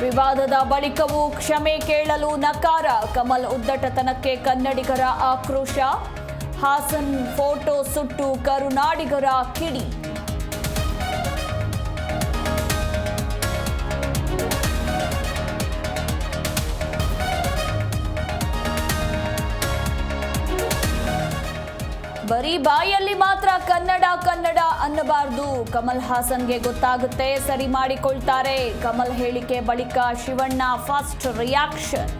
ವಿವಾದದ ಬಳಿಕವೂ ಕ್ಷಮೆ ಕೇಳಲು ನಕಾರ. ಕಮಲ್ ಉದ್ದಟತನಕ್ಕೆ ಕನ್ನಡಿಗರ ಆಕ್ರೋಶ. ಹಾಸನ್ ಫೋಟೋ ಸುಟ್ಟು ಕರುನಾಡಿಗರ ಕಿಡಿ. ಬರೀ ಬಾಯಲ್ಲಿ ಮಾತ್ರ ಕನ್ನಡ ಕನ್ನಡ ಅನ್ನಬಾರದು. ಕಮಲ್ ಹಾಸನ್ಗೆ ಗೊತ್ತಾಗುತ್ತೆ, ಸರಿ ಮಾಡಿಕೊಳ್ತಾರೆ. ಕಮಲ್ ಹೇಳಿಕೆ ಬಳಿಕ ಶಿವಣ್ಣ ಫಾಸ್ಟ್ ರಿಯಾಕ್ಷನ್.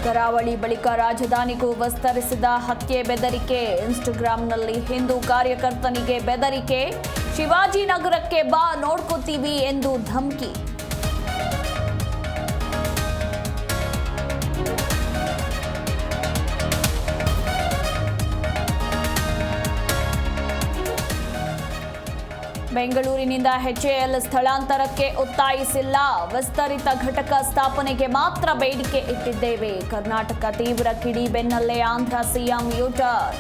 ಕರಾವಳಿ ಬಳಿಕ ರಾಜಧಾನಿಗೂ ವಿಸ್ತರಿಸಿದ ಹತ್ಯೆ ಬೆದರಿಕೆ. ಇನ್ಸ್ಟಾಗ್ರಾಂನಲ್ಲಿ ಹಿಂದೂ ಕಾರ್ಯಕರ್ತನಿಗೆ ಬೆದರಿಕೆ. ಶಿವಾಜಿನಗರಕ್ಕೆ ಬಾ, ನೋಡ್ಕೋತೀವಿ ಎಂದು ಧಮಕಿ. ಬೆಂಗಳೂರಿನಿಂದ ಎಚ್ಎಎಲ್ ಸ್ಥಳಾಂತರಕ್ಕೆ ಒತ್ತಾಯಿಸಿಲ್ಲ. ವಿಸ್ತರಿತ ಘಟಕ ಸ್ಥಾಪನೆಗೆ ಮಾತ್ರ ಬೇಡಿಕೆ ಇಟ್ಟಿದ್ದೇವೆ. ಕರ್ನಾಟಕ ತೀವ್ರ ಕಿಡಿ ಬೆನ್ನಲ್ಲೇ ಆಂಧ್ರ ಸಿಎಂ ಯೂಟರ್ನ್.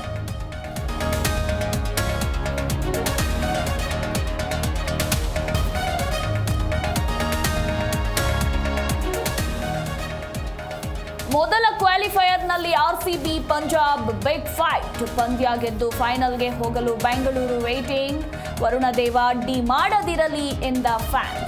ಮೊದಲ ಕ್ವಾಲಿಫೈಯರ್ನಲ್ಲಿ ಆರ್ಸಿಬಿ ಪಂಜಾಬ್ ಬಿಗ್ ಫೈಟ್. ಪಂದ್ಯ ಗೆದ್ದು ಫೈನಲ್ಗೆ ಹೋಗಲು ಬೆಂಗಳೂರು ವೇಟಿಂಗ್. ವರುಣದೇವ ಡಿ ಮಾಡದಿರಲಿ ಎಂದ ಫ್ಯಾನ್ಸ್.